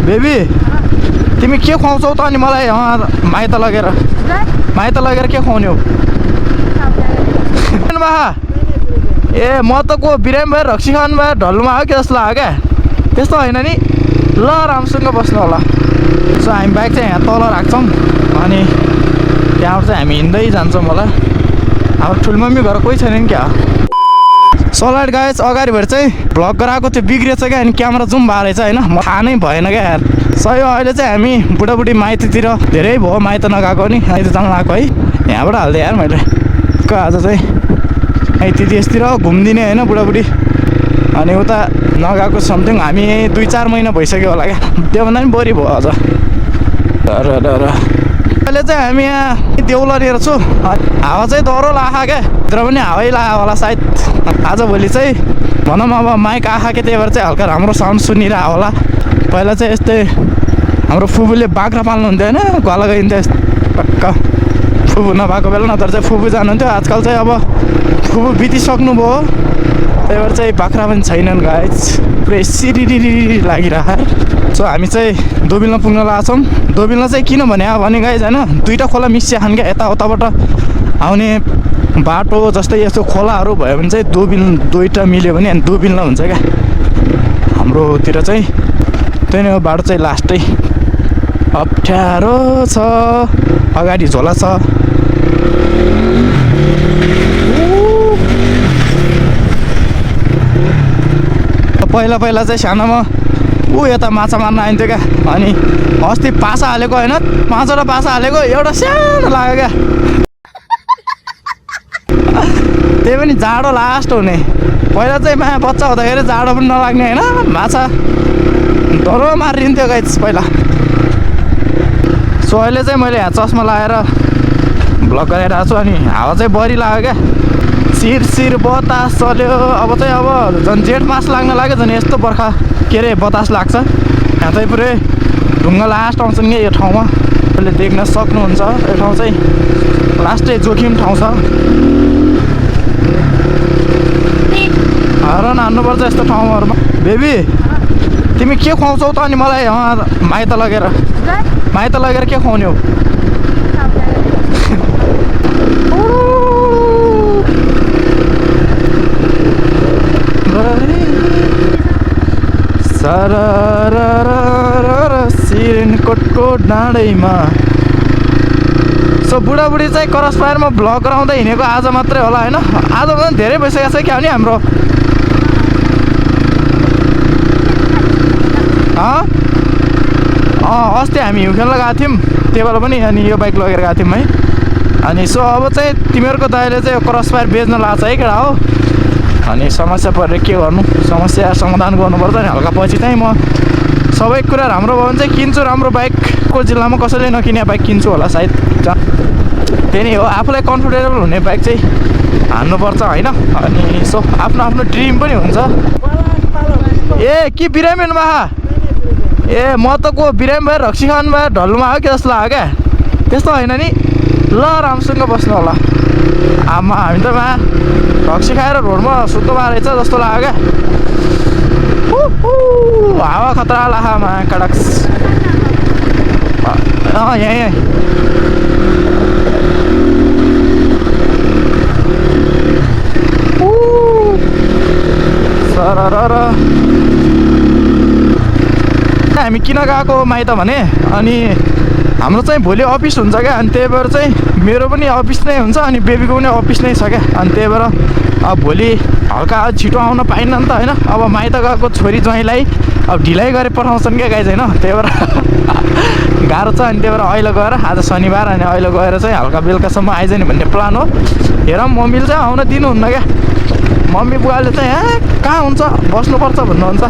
Baby तिमी के खुवाउँछौ त अनि मलाई माइत लगेर के खुवाउने हो ए म त को बिरामी भएर रक्सी खानु भएर ढल्नुमा आयो कि जस्तो लाग्यो क्या त्यस्तो होइन नि ल राम्रोसँग बस्नु होला सो हामी बाइक चाहिँ यहाँ तल राख्छौँ अनि त्यहाँबाट चाहिँ हामी हिँड्दै जान्छौँ होला हाम्रो ठुलमम्मी घर कोही छैन नि क्या सलाइट गाइस अगाडि भएर चाहिँ भ्लग गराएको त्यो बिग्रेछ क्या अनि क्यामेरा जुम भएछ होइन म थाहा नै भएन क्या यार सही हो अहिले चाहिँ हामी बुढाबुढी माइतीतिर धेरै भयो माइत नगएको नि माइत जानु आएको है यहाँबाट हाल्दै यार मैले आज चाहिँ यतितिर घुमिदिने होइन बुढाबुढी अनि उता नगएको समथिङ हामी 2-4 महिना भइसक्यो होला क्या त्योभन्दा पनि बोरी भयो अझ अहिले चाहिँ हामी यहाँ देउलनिर छु हावा चाहिँ डह्रो लाखा क्या तर पनि हावै लागा होला सायद आजभोलि चाहिँ भनौँ अब माइक आखा के त्यही भएर चाहिँ हल्का राम्रो साउन्ड सुनिरहेको होला पहिला चाहिँ यस्तै हाम्रो फुपूले बाख्रा पाल्नुहुन्थ्यो होइन घुवा लगाइन्थ्यो पक्क फुपू नभएको बेला नत्र चाहिँ फुपू जानुहुन्थ्यो आजकल चाहिँ अब फुपू बितिसक्नु भयो त्यही भएर चाहिँ बाख्रा पनि छैनन् गाइस पुरै सिरिरिरी लागिरह सो हामी चाहिँ दोबिलमा पुग्न लाग्छौँ दोबिलमा चाहिँ किन भने गाइस होइन दुईवटा खोला मिसिया खान क्या यताउताबाट आउने बाटो जस्तै यस्तो खोलाहरू भयो भने चाहिँ दुईवटा मिल्यो भने अनि दोबिलमा हुन्छ क्या हाम्रोतिर चाहिँ त्यही नै हो बाटो चाहिँ लास्टै अप्ठ्यारो छ अगाडि झोला छ पहिला चाहिँ सानोमा यता माछा मार्न आइन्थ्यो क्या अनि अस्ति पासा हालेको होइन 5वटा पासा हालेको एउटा सानो लाग्यो क्या त्यही पनि जाडो लास्ट हुने पहिला चाहिँ माया बच्चा हुँदाखेरि जाडो पनि नलाग्ने होइन माछा डह्रो मारिन्थ्यो गाइस पहिला सो अहिले चाहिँ मैले यहाँ चस्मा लगाएर भ्लग गरिरहेको छु अनि हावा चाहिँ बढी लाग्यो क्या सिर बतास चल्यो अब चाहिँ अब झन् जेठ मास लाग्न लाग्यो झन् यस्तो बर्खा के अरे बतास लाग्छ यहाँ चाहिँ पुरै ढुङ्गा लास्ट आउँछ नि यो ठाउँमा तपाईँले देख्न सक्नुहुन्छ यो ठाउँ चाहिँ लास्टै जोखिम ठाउँ छ हरान हान्नुपर्छ यस्तो ठाउँहरूमा बेबी तिमी के खुवाउँछौ त अनि मलाई माइत लगेर के खुवाउने हो सिरेनकोटको डाँडैमा सो बुढाबुढी चाहिँ क्रस फायरमा भ्लग गराउँदै हिँडेको आज मात्रै होला होइन आज पनि धेरै भइसकेको छ क्या हो नि हाम्रो अस्ति हामी हिउँ खेल्न गएको थियौँ त्यही बेला पनि अनि यो बाइक लगेर गएको थियौँ है अनि सो अब चाहिँ तिमीहरूको दाइले चाहिँ क्रस फायर बेच्न लाग्छ है केटा हो अनि समस्या परेर के गर्नु समस्या समाधान गर्नुपर्छ नि हल्का पछि चाहिँ म सबै कुरा राम्रो भयो भने चाहिँ किन्छु राम्रो बाइकको जिल्लामा कसैले नकिने बाइक किन्छु होला सायद त्यही नै हो आफूलाई कम्फर्टेबल हुने बाइक चाहिँ हान्नुपर्छ होइन अनि सो आफ्नो आफ्नो ड्रिम पनि हुन्छ ए के बिरामी हुनुभयो ए म त को बिरामी भएर रक्सी खानु भएर ढल्नुमा आयो कि जस्तो लाग्यो क्या त्यस्तो होइन नि ल राम्रोसँग बस्नु होला आमा हामी त रक्सी खाएर रोडमा सुत्नुमा रहेछ जस्तो लाग्यो क्या हावा खतरा लाखामा कडक्स यहीँ सर हामी किन गएको माइत भने अनि हाम्रो चाहिँ भोलि अफिस हुन्छ क्या अनि त्यही भएर चाहिँ मेरो पनि अफिस नै हुन्छ अनि बेबीको पनि अफिस नै छ क्या अनि त्यही भएर अब भोलि हल्का छिटो आउन पाइन्न नि त होइन अब माइत गएको छोरी ज्वाइँलाई अब ढिलाइ गरेर पठाउँछन् क्या गाइज होइन त्यही भएर गाह्रो छ अनि त्यही भएर अहिले गएर आज शनिबार अनि अहिले गएर चाहिँ हल्का बेलुकासम्म आइज नि भन्ने प्लान हो हेरौँ मम्मीले चाहिँ आउन दिनुहुन्न क्या मम्मी बुवाले चाहिँ कहाँ हुन्छ बस्नुपर्छ भन्नुहुन्छ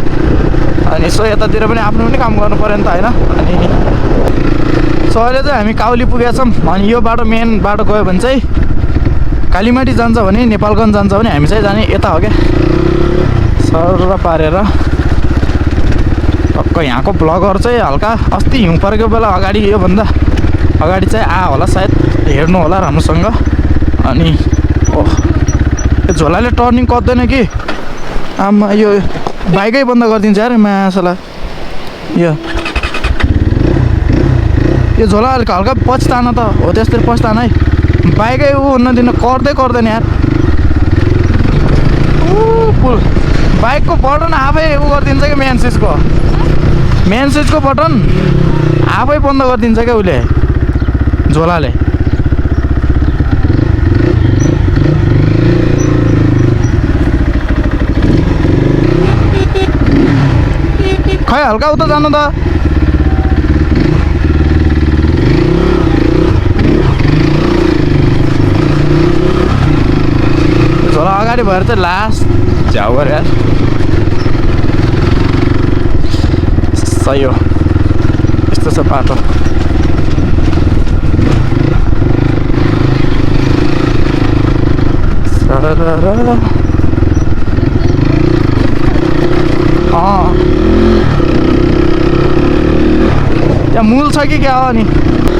अनि सो यतातिर पनि आफ्नो पनि काम गर्नु पऱ्यो नि त होइन अनि सो अहिले चाहिँ हामी काउली पुगेका छौँ अनि यो बाटो मेन बाटो गयो भने चाहिँ कालीमाटी जान्छ भने नेपालगञ्ज जान्छ भने हामी चाहिँ जाने यता हो क्या सर पारेर टक्क यहाँको ब्लगहरू चाहिँ हल्का अस्ति हिउँ परेको बेला अगाडि योभन्दा अगाडि चाहिँ होला सायद हेर्नु होला राम्रोसँग अनि ओह यो झोलाले टर्निङ गर्दैन कि आमा यो बाइकै बन्द गरिदिन्छ यार मासला यो यो झोला अलिक हल्का पछितान त हो त्यस्तै पछितान है बाइकै ऊ नदिनु गर्दैन यार पुल बाइकको बटन आफै ऊ गरिदिन्छ कि मेन स्विचको बटन आफै बन्द गरिदिन्छ क्या उसले झोलाले खै हल्का उता जानु त झोला अगाडि भएर चाहिँ लास्ट झ्याउ गरे यार सही हो यस्तो छ बाटो त्यहाँ मूल छ कि क्या हो अनि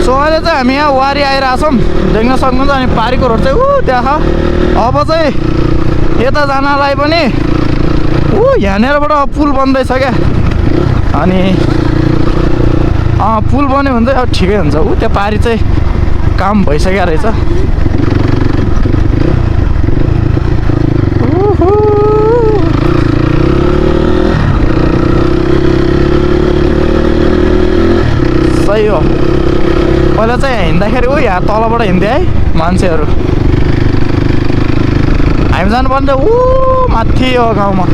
सो अहिले चाहिँ हामी यहाँ वारी आइरहेछौँ देख्न सक्नुहुन्छ अनि पारीको रोड चाहिँ ऊ त्यहाँ अब चाहिँ यता जानलाई पनि यहाँनिरबाट पुल बन्दैछ क्या अनि पुल बन्यो भने चाहिँ अब ठिकै हुन्छ त्यो पारी चाहिँ काम भइसक्यो रहेछ सही हो पहिला चाहिँ हिँड्दाखेरि यहाँ तलबाट हिँड्थ्यो है मान्छेहरू हामी जानुपर्ने माथि हो गाउँमा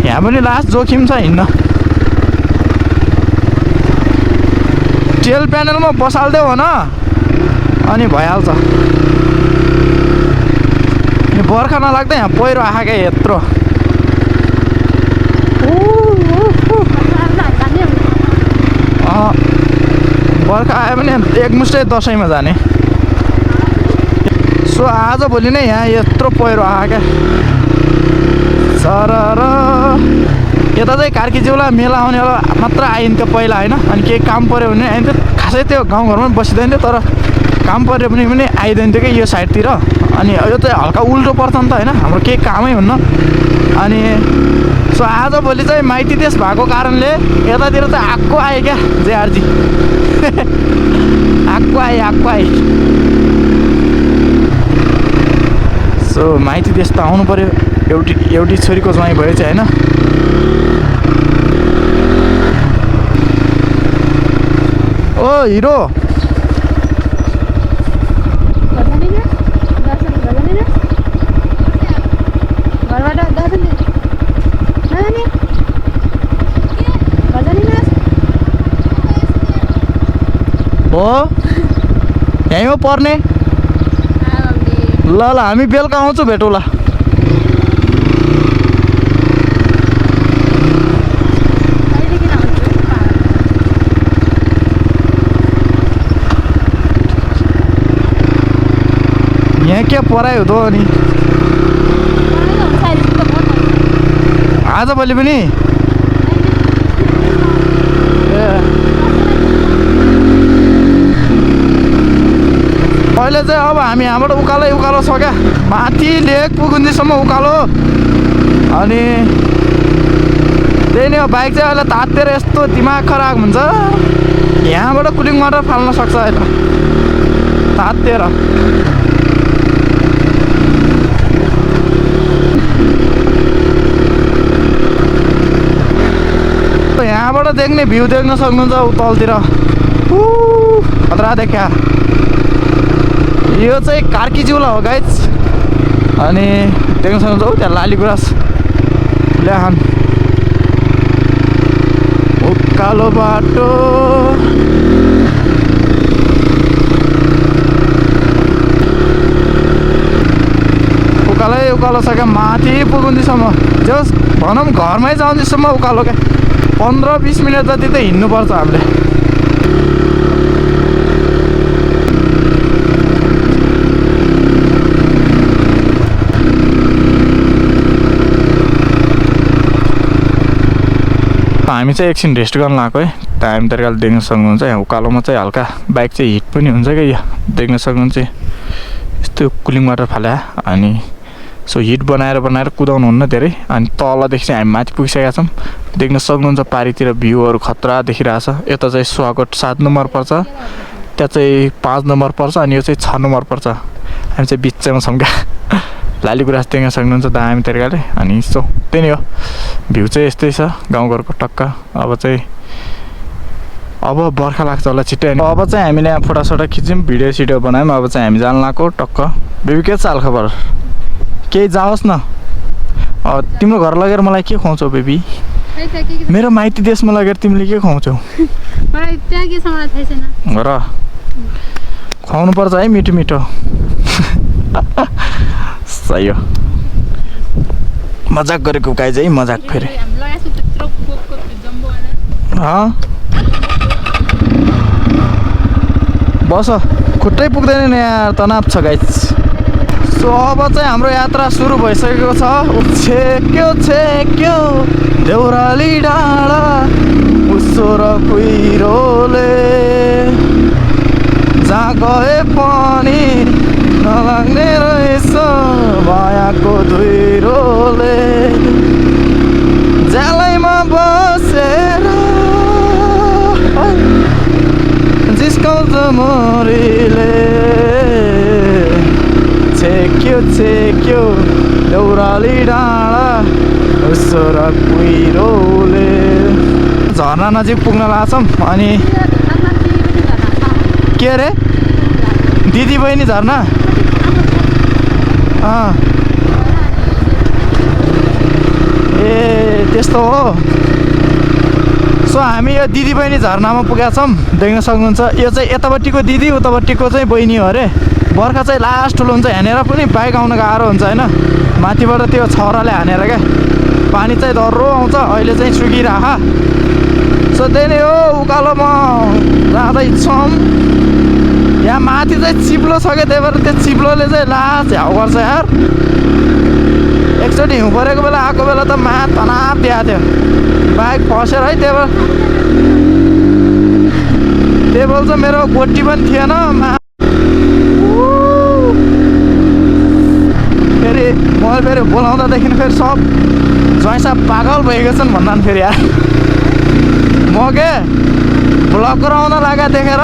यहाँ पनि लास्ट जोखिम छ हिँड्न टेल प्यानलमा बसाल्दियो भन अनि भइहाल्छ बर्खा नलाग्दा यहाँ पहिरो आएको क्या यत्रो बर्खा आयो भने एकमुष्टै दसैँमा जाने सो आजभोलि नै यहाँ यत्रो पहिरो आयो क्या सर यता चाहिँ कार्कीज्यूलाई मेला आउनेवाला मात्र आइन्थ्यो पहिला होइन अनि केही काम पऱ्यो भने आइन्थ्यो खासै त्यो गाउँघरमा बसिँदैन थियो तर काम पऱ्यो भने पनि आइदिन्थ्यो थियो कि यो साइडतिर अनि यो चाहिँ हल्का उल्टो पर्छ नि त होइन हाम्रो केही कामै हुन्न अनि सो आजभोलि चाहिँ माइती देश भएको कारणले यतातिर चाहिँ आक्को आयो क्या जेआरजी आक्को आए सो माइती देश त आउनु पऱ्यो एउटी छोरीको ज्वाइँ भयो चाहिँ होइन ओ हिरो हो यहीँ हो पर्ने ल हामी बेलुका आउँछु भेटौँला यहाँ क्या परायो त अनि आजभोलि पनि अहिले चाहिँ अब हामी यहाँबाट उकालो छ क्या माथि लेक पुगुन्जीसम्म उकालो अनि त्यही नै हो बाइक चाहिँ अहिले तातेर यस्तो दिमाग खराब हुन्छ यहाँबाट कुलिङ वाटर फाल्न सक्छ अहिले तातेर यहाँबाट देख्ने भ्यू देख्न सक्नुहुन्छ उतलतिर खतरा देखा यो चाहिँ कार्कीज्यूला हो गाइज अनि देख्न सक्नुहुन्छ त्यहाँ लालीगुराँस ल्याहान उकालो बाटो उकालो छ क्या माथि पुगुन्जीसम्म जस भनौँ घरमै जाउँदैसम्म उकालो क्या 15-20 मिनट जति त हिँड्नुपर्छ हामीले हामी चाहिँ एकछिन रेस्ट गर्न लाग्यो है टाइम तरिकाले देख्न सक्नुहुन्छ यहाँ उकालोमा चाहिँ हल्का बाइक चाहिँ हिट पनि हुन्छ क्या यो देख्न सक्नुहुन्छ यस्तो कुलिङ वाटर फाल्या अनि सो हिट बनाएर कुदाउनु हुन्न धेरै। अनि तलदेखि चाहिँ हामी माथि पुगिसकेका छौँ। देख्न सक्नुहुन्छ पारितिर भ्यूहरू खतरा देखिरहेछ। यता चाहिँ स्वागत 7 नम्बर पर्छ, त्यहाँ चाहिँ 5 नम्बर पर्छ, अनि यो चाहिँ 6 नम्बर पर्छ। हामी चाहिँ बिचमा छौँ क्या। लालीगुराँस देख्न सक्नुहुन्छ दामी तरिकाले। अनि सो त्यही नै हो, भ्यू चाहिँ यस्तै छ गाउँघरको टक्क। अब बर्खा लाग्छ होला छिट्टै। अब चाहिँ हामीले यहाँ फोटोसोटो खिच्यौँ, भिडियो बनायौँ। अब चाहिँ हामी जान लाग्यो टक्क। बेबी के छ हालखबर? केही जाओस् न। तिम्रो घर लगेर मलाई के खुवाउँछौ बेबी? मेरो माइती देशमा लगेर तिमीले के खुवाउँछौ? र खुवाउनु पर्छ है मिठो मिठो। सही हो, मजाक गरेको गाई चाहिँ मजाक फेरि। बस खुट्टै पुग्दैन नि यार, तनाव छ गाइस। सो अब चाहिँ हाम्रो यात्रा सुरु भइसकेको छ। छेक्यो देउराली डाँडा उसो र कुहिरोले, जहाँ गए पनि नलाग्ने रहेछ मायाको धुइरोले, ज्यालैमा बसेर जिस्काउँछ मरीले, छेक्यो देउराली डाँडा उसो र कुहिरोले। झरना नजिक पुग्न लाग्छौँ। अनि के अरे दिदी बहिनी झरना? ए त्यस्तो हो। सो हामी यो दिदी बहिनी झरनामा पुगेका छौँ। देख्न सक्नुहुन्छ यो चाहिँ यतापट्टिको दिदी, उतापट्टिको चाहिँ बहिनी हो अरे। बर्खा चाहिँ लास्ट ठुलो हुन्छ, हानेर पनि बाइक आउन गाह्रो हुन्छ होइन। माथिबाट त्यो छराले हानेर क्या पानी चाहिँ डह्रो आउँछ। अहिले चाहिँ सुकिराख। सो त्यही नै हो, उकालोमा जाँदैछौँ। यहाँ माथि चाहिँ चिप्लो छ क्या, त्यही भएर त्यो चिप्लोले चाहिँ झ्याउ गर्छ यार। एकचोटि हिउँ परेको बेला आएको बेला त तनाव दिएको थियो, बाइक फसेर है। त्यही भएर चाहिँ मेरो गोटी पनि थिएन। फेरि मैले फेरि बोलाउँदादेखि फेरि सब ज्वाइँसा पागल भइगएको छन् भन्दा फेरि यार। म के ब्लग गराउन लाग्यो देखेर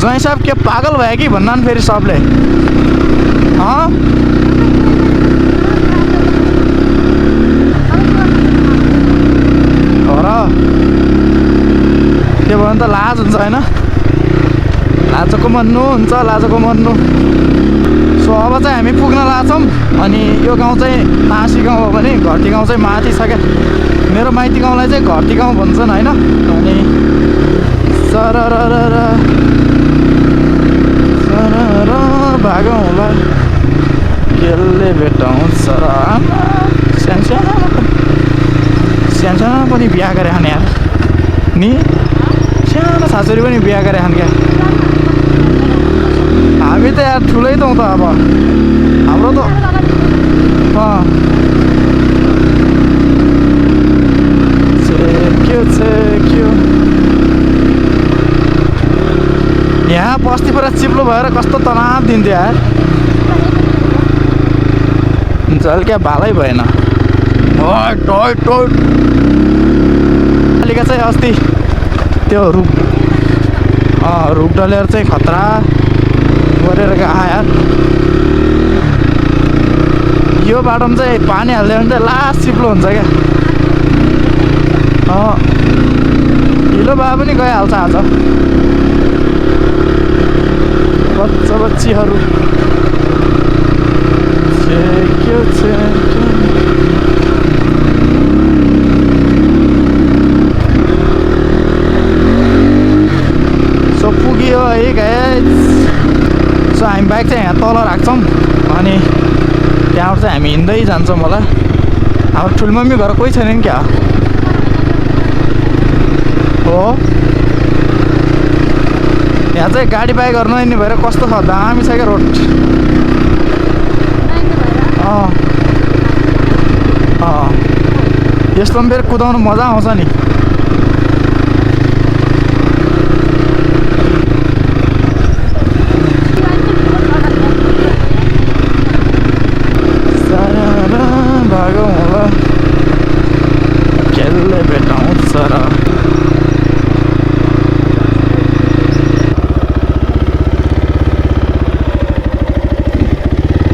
ज्वाइँ साहब के पागल भयो कि भन्दा फेरि सबले। र त्यो भयो भने त लाज हुन्छ होइन, लाजको मर्नु हुन्छ, लाजको मर्नु। सो अब चाहिँ हामी पुग्न लाग्छौँ। अनि यो गाउँ चाहिँ ताँसी गाउँ हो भने घरती गाउँ चाहिँ माथि छ क्या। मेरो माइती गाउँलाई चाहिँ घरती गाउँ भन्छन् होइन। अनि सरर भागौँ होला केले भेटाउँछ र सानो पनि बिहा गरे खाने यार नि, सानो छोरी पनि बिहा गरे खाने क्या। हामी त यार ठुलै त हौँ त। अब हाम्रो त छेक्यो यहाँ बस्तीबाट चिप्लो भएर कस्तो तनाव दिन्थ्यो यार। जल क्या भालै भएन। अलिक चाहिँ अस्ति त्यो रुख डलेर चाहिँ खतरा गरेर गयो यार। यो बाटोमा चाहिँ पानी हाल्यो भने चाहिँ लास्ट चिप्लो हुन्छ क्या। हिलो भए पनि गइहाल्छ आज। बच्चीहरू सो पुग्यो है गाइस। सो हामी बाइक चाहिँ यहाँ तल राख्छौँ अनि त्यहाँबाट चाहिँ हामी हिँड्दै जान्छौँ होला। हाम्रो ठुलमम्मी घर कोही छैन नि क्या हो। यहाँ चाहिँ गाडी बाइकहरू नहिँड्ने भएर कस्तो छ, दामी छ क्या रोड। यस्तोमा फेरि कुदाउनु मजा आउँछ नि। भागौँ होला केले भेटाउँछ र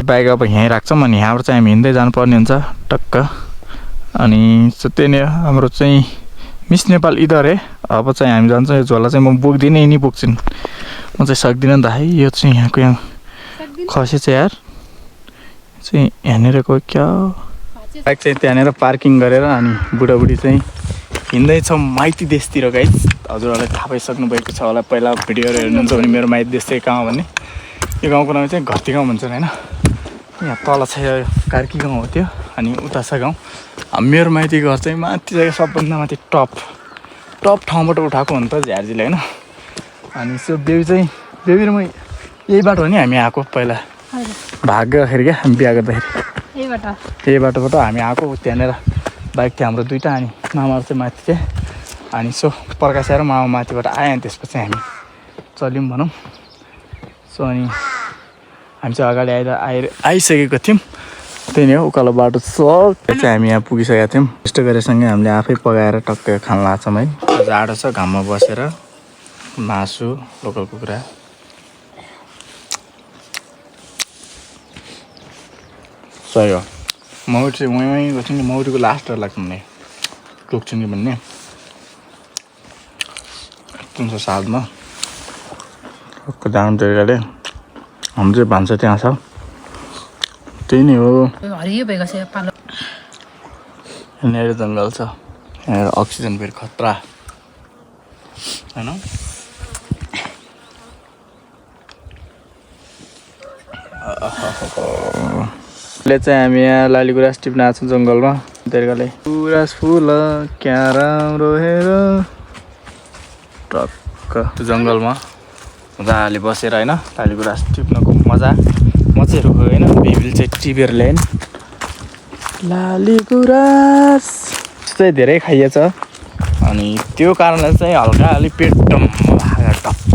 बाइक अब यहीँ राख्छौँ अनि यहाँबाट चाहिँ हामी हिँड्दै जानुपर्ने हुन्छ टक्क अनि त्यही नै हाम्रो चाहिँ मिस नेपाल इधर है अब चाहिँ हामी जान्छौँ यो झोला चाहिँ म बोक्दिनँ यहीँ बोक्छु म चाहिँ सक्दिनँ नि त है यो चाहिँ यहाँको यहाँ खसेछ यार चाहिँ यहाँनिर कोही क्या बाइक चाहिँ त्यहाँनिर पार्किङ गरेर अनि बुढाबुढी चाहिँ हिँड्दैछौँ माइती देशतिर गाइस हजुरहरूलाई थाहा पाइसक्नु भएको छ होला पहिला भिडियोहरू हेर्नुहुन्छ भने मेरो माइती देश चाहिँ कहाँ भने यो गाउँको नाम चाहिँ घरती गाउँ भन्छन् होइन यहाँ तल छ कार्की गाउँ हो त्यो अनि उता छ गाउँ मेरो माइती घर चाहिँ माथि चाहिँ सबभन्दा माथि टप ठाउँबाट उठाएको हो नि त झारजीले होइन अनि सो बेबी चाहिँ बेबी र म यही बाटो हो नि हामी आएको पहिला भाग्दाखेरि क्या हामी बिहा गर्दाखेरि यही बाटोबाट हामी आएको त्यहाँनिर बाइक थियो हाम्रो दुइटा अनि मामाहरू चाहिँ माथि थिए अनि सो प्रकाश आएर मामा माथिबाट आयो अनि त्यसपछि हामी चल्यौँ भनौँ सो अनि हामी चाहिँ अगाडि आइसकेको थियौँ त्यही नै हो उकालो बाटो सब चाहिँ हामी यहाँ पुगिसकेका थियौँ यस्तो गरेसँगै हामीले आफै पकाएर टक्कै खान लाग्छौँ है जाडो छ घाममा बसेर मासु लोकल कुखुरा सही हो मौरी चाहिँ वहीँ गर्छु नि मौरीको लास्ट डर लाग्छ मलाई टोक्छु नि भन्ने 307 मा जानु तरिकाले हाम्रो चाहिँ भान्सा त्यहाँ छ त्यही नै हो यहाँनिर जङ्गल छ यहाँनिर अक्सिजन फेरि खतरा होइन ले चाहिँ हामी यहाँ लालीगुराँस टिप्न आएको छौँ जङ्गलमा तरिकाले गुराँस फुल क्या राम्रो हेर टक्क जङ्गलमा मजाले बसेर होइन लालीगुराँस टिप्नको मजा मचेहरू गयो होइन बेबीले चाहिँ टिपेर ल्याइन् लालीगुराँस चाहिँ धेरै खाइएछ अनि त्यो कारणले चाहिँ हल्का अलिक पेट डम्म भएको टप्प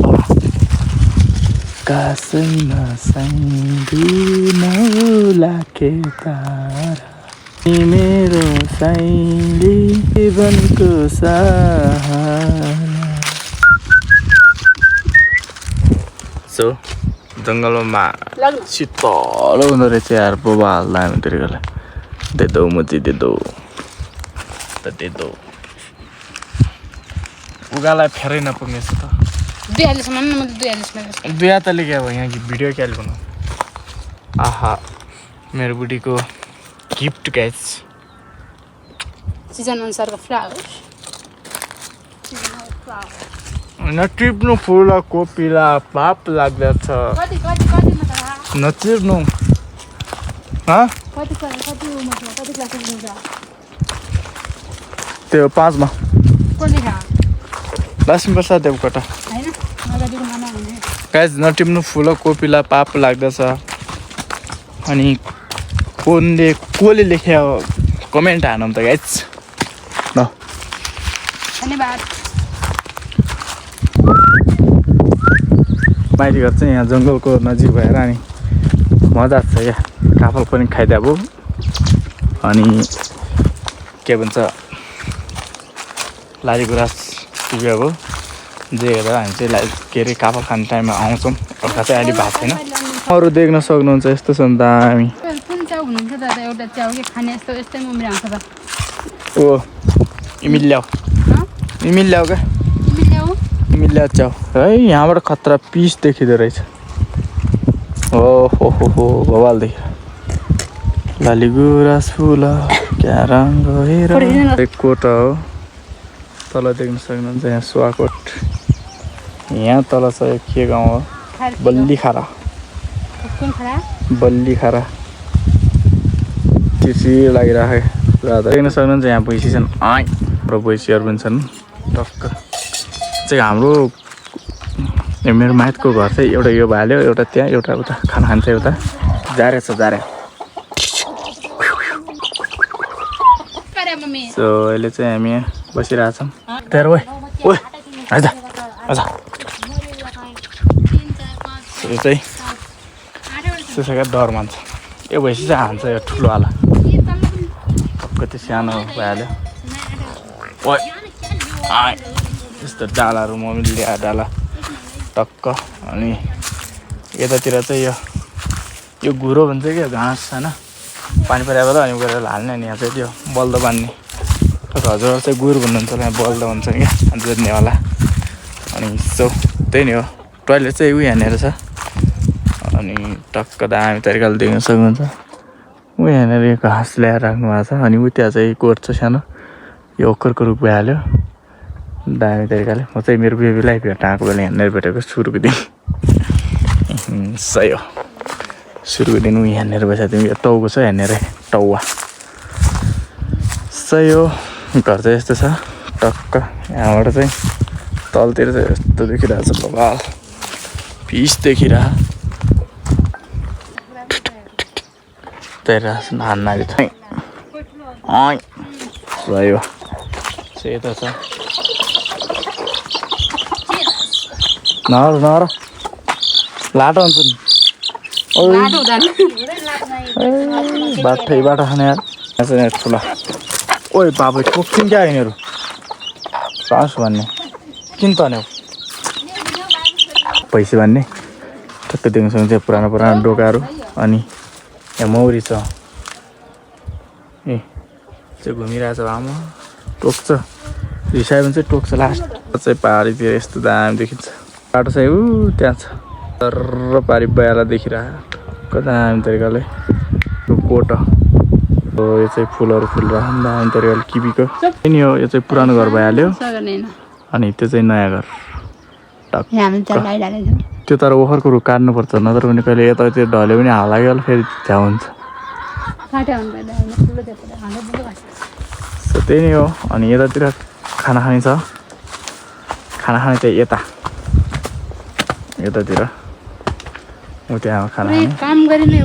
कासैमा लाखे तारा मेरो साइली जीवनको सहारा सो जङ्गलमा शीतल हुँदो रहेछ यार बोबा हाल्दा हामी तरिकाले देदो मुची देदो त देदो उगालाई फेरै नपुग्ने छ त 42 मा न 42 दुई हातले क्या हो यहाँ भिडियो क्या बनाऊ आहा मेरो बुढीको गिफ्ट गाइस सिजन अनुसारको फ्लावर नटिप्नु फुल कोपिला पाप लाग्दछ कति मतलब नटिप्नु कति क्लास हुन्छ त्यो 5 मा कोले खा लक्ष्मी प्रसाद देवकोटा हैन नगदिको मामा हुने गाइस नटिप्नु फुल कोपिला पाप लाग्दछ अनि कोले लेख्या कमेन्ट हानौँ त गाइस ल धन्यवाद माइती घर चाहिँ यहाँ जङ्गलको नजिक भएर अनि मजा छ क्या काफल पनि खाइदिए अब अनि के भन्छ लालीगुराँस टिप्यो अब जे हेरेर हामी चाहिँ के अरे काफल खाने टाइममा आउँछौँ अर्का चाहिँ अहिले भएको छैन अरू देख्न सक्नुहुन्छ यस्तो छ नि दामी कुन च्याउ हुनुहुन्छ दादा एउटा च्याउ के खाने यस्तै उमेर आउँछ त ओ इमिल ल्याऊ क्या इमिल ल्याऊ च्याउ है यहाँबाट खतरा पिस देखिँदो रहेछ हो भवाल देखि लालीगुराँस फुल क्या रङ हेर कोट हो तल देख्न सक्नुहुन्छ यहाँ सुवाकोट यहाँ तल छ के गाउँ हो बल्लीखारा चिरचिर लागिरहेको देख्न सक्नुहुन्छ यहाँ भैँसी छन् र भैँसीहरू पनि छन् टक्क चाहिँ हाम्रो मेरो माइतको घर चाहिँ एउटा यो भाल्यो एउटा त्यहाँ एउटा उता खाना खान्छ एउटा जारे छ सो अहिले चाहिँ हामी यहाँ बसिरहेछौँ तेरो ओए आइज यो चाहिँ सुसकेर डर मान्छ यो भैँसी चाहिँ हान्छ यो ठुलोवाला कति सानो भइहाल्यो ओइ आइ यस्तो डालाहरू मम्मीले ल्याएर डाला टक्क अनि यतातिर चाहिँ यो घुरो भन्छ क्या घाँस होइन पानी परेको त अनि गरेर हाल्ने अनि यहाँ चाहिँ त्यो बल्द बान्ने हजुर चाहिँ गुर भन्नुहुन्छ यहाँ बल्द भन्छ क्या जोत्नेवाला अनि सो त्यही नै हो टोइलेट चाहिँ उयो यहाँनिर छ अनि टक्क दामी तरिकाले देख्न सक्नुहुन्छ ऊ यहाँनिर यो घाँस ल्याएर राख्नु भएको छ अनि ऊ त्यहाँ चाहिँ कोट छ सानो यो ओखरको रुख भइहाल्यो दामी तरिकाले म चाहिँ मेरो बेबीलाई भेटाएको बेला यहाँनिर भेटेको सुरुको दिन सही हो सुरुको दिन ऊ यहाँनिर बसेको थियौँ यो टाउको छ यहाँनिर टाउवा सही हो घर चाहिँ यस्तो छ टक्क यहाँबाट चाहिँ तलतिर चाहिँ यस्तो देखिरहेको छ बबाल पिस देखिरहेको तैरिरहेको छ नानी चाहिँ सही हो सेतो छ नर लाटो हुन्छ नि बाटै बाटो खाने यार यहाँ चाहिँ ठुला ओइ बाबा ठोक्छन् क्या यिनीहरू सास भन्ने किन तन्यो पैसा भन्ने ठक्क देख्न सक्नुहुन्छ पुरानो पुरानो डोकाहरू अनि यहाँ मौरी छ ए चाहिँ घुमिरहेछ आमा टोक्छ रिसायो भने चाहिँ टोक्छ लास्ट चाहिँ पहाडीतिर यस्तो दामी देखिन्छ बाटो चाहिँ ऊ त्यहाँ छ तर पारी बयाला देखिरहेको दामी तरिकाले यो कोट यो चाहिँ फुलहरू फुलिरहेको दामी तरिकाले किबीको नि हो यो चाहिँ पुरानो घर भइहाल्यो अनि त्यो चाहिँ नयाँ घर त्यो तर ओखरको रुख काट्नुपर्छ नत्र भने कहिले यतातिर ढल्यो भने हालाग्यो फेरि झ्याउ हुन्छ त्यही नै हो अनि यतातिर खाना खाने छ खाना खाने चाहिँ यतातिर ऊ त्यहाँ खाना काम गरिने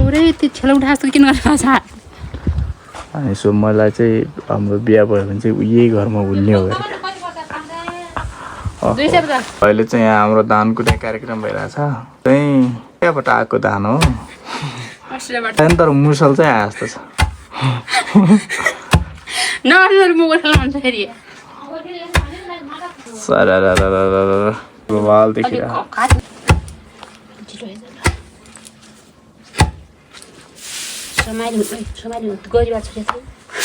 अनि सो मलाई चाहिँ हाम्रो बिहा भयो भने चाहिँ यही घरमा भुल्ने हो अहिले चाहिँ यहाँ हाम्रो धान कुटाइ कार्यक्रम भइरहेछ चाहिँ त्यहाँबाट आएको धान हो तर मुसल चाहिँ आए जस्तो छ बवाल देखिरहेको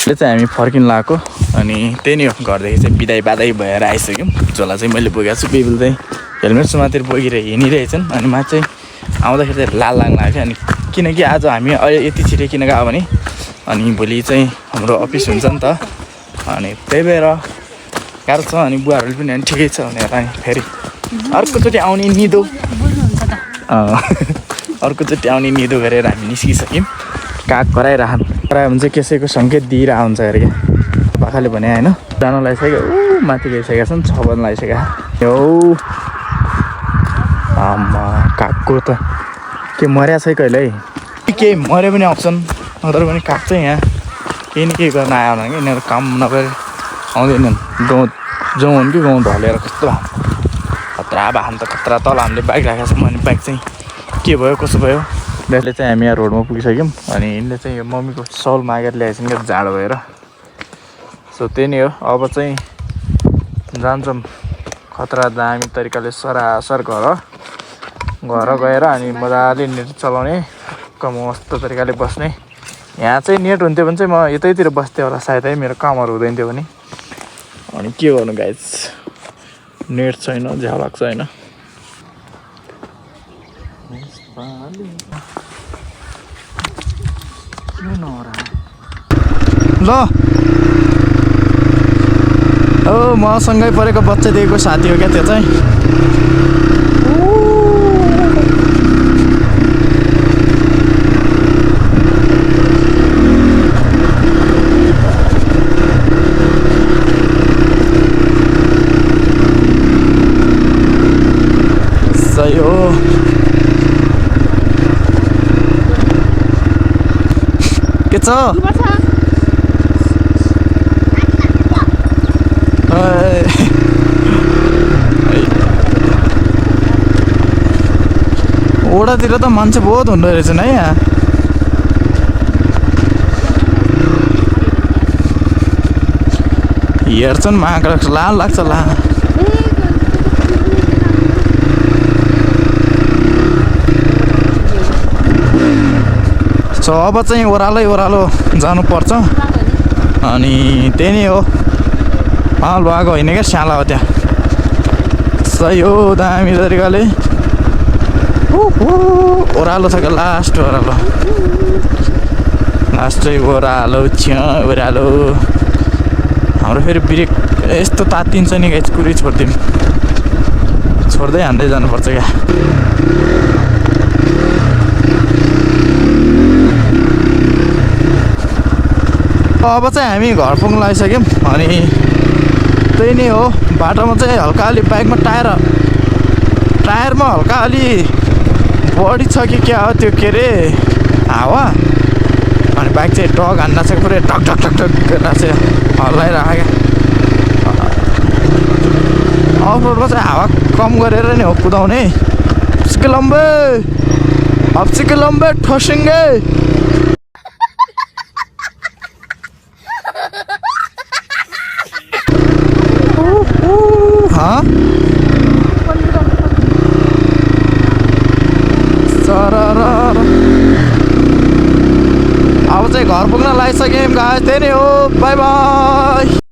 चाहिँ हामी फर्किन लगाएको अनि त्यही नै हो घरदेखि चाहिँ बिदाई बादाई भएर आइसक्यौँ झोला चाहिँ मैले बोकेको छु बेबीले चाहिँ हेलमेट समातेर बोकेर हिँडिरहेछन् अनि मा चाहिँ आउँदाखेरि चाहिँ लाल लाग्न लाग्यो अनि किनकि आज हामी यति छिटो किन गयो भने अनि भोलि चाहिँ हाम्रो अफिस हुन्छ नि त अनि त्यही भएर गाह्रो छ अनि बुवाहरूले पनि अनि ठिकै छ भनेर अनि फेरि अर्कोचोटि आउने निदो अर्कोचोटि आउने निदो गरेर हामी निस्किसक्यौँ काग कराइरहनु करायो भने चाहिँ कसैको सङ्केत दिइरह हुन्छ अरे क्या पाखाले भने होइन जान लगाइसक्यो माथि गइसकेका छन् 6 बजी लगाइसकेका यो आमा कागको त के मर्या छ कहिले केही मऱ्यो पनि आउँछन् नत्र पनि काग चाहिँ यहाँ केही न केही गर्न आयो भने कि यिनीहरू काम नगरेर आउँदैनन् जाउँ भने कि गाउँ ढलेर कस्तो खतरा भान त खतरा तल हामीले बाइक राखेको छौँ अनि बाइक चाहिँ के भयो कसो भयो त्यसले चाहिँ हामी यहाँ रोडमा पुगिसक्यौँ अनि यिनले चाहिँ यो मम्मीको सल मागेर ल्याएछन् क्या जाडो भएर सो त्यही नै हो अब चाहिँ जान्छौँ खतरा दामी तरिकाले सरासर घर गएर अनि मजाले नेट चलाउने मस्त तरिकाले बस्ने यहाँ चाहिँ नेट हुन्थ्यो भने चाहिँ म यतैतिर बस्थेँ होला सायद है मेरो कामहरू हुँदैन थियो भने अनि के गर्नु गाइज नेट छैन झ्याउ लाग्छ होइन ल मसँगै परेको बच्चादेखिको साथी हो क्या त्यो चाहिँ सही हो के छ ओडातिर त मान्छे बहुत हुँदो रहेछन् है यहाँ हेर्छन् महाकाल ला लाग्छ ला सो अब चाहिँ ओह्रालो जानुपर्छ अनि त्यही नै हो लुवाको होइन क्या स्याला हो त्यहाँ सही हो दामी तरिकाले ओह्रालो छ क्या लास्ट ओह्रालो ओह्रालो हाम्रो फेरि ब्रेक यस्तो तात्तिन्छ नि गाइस कुरै छोड्दिउँ छोड्दै हान्दै जानुपर्छ क्या अब चाहिँ हामी घर पुग्न लागिसक्यौँ अनि त्यही नै हो बाटोमा चाहिँ हल्का अलि बाइकमा टायरमा हल्का अलि बढी छ कि क्या हो त्यो के अरे हावा अनि बाइक चाहिँ टक हान्न छ पुरै टक टक टक टक गरेर चाहिँ हल्लाइरहेको क्या अफ रोडमा चाहिँ हावा कम गरेर नि हो कुदाउने हप्सिके लम्बे ठोसिङ्गे अब चाहिँ घर पुग्न लागिसक्यौँ गाइस त्यही नै हो बाई बाई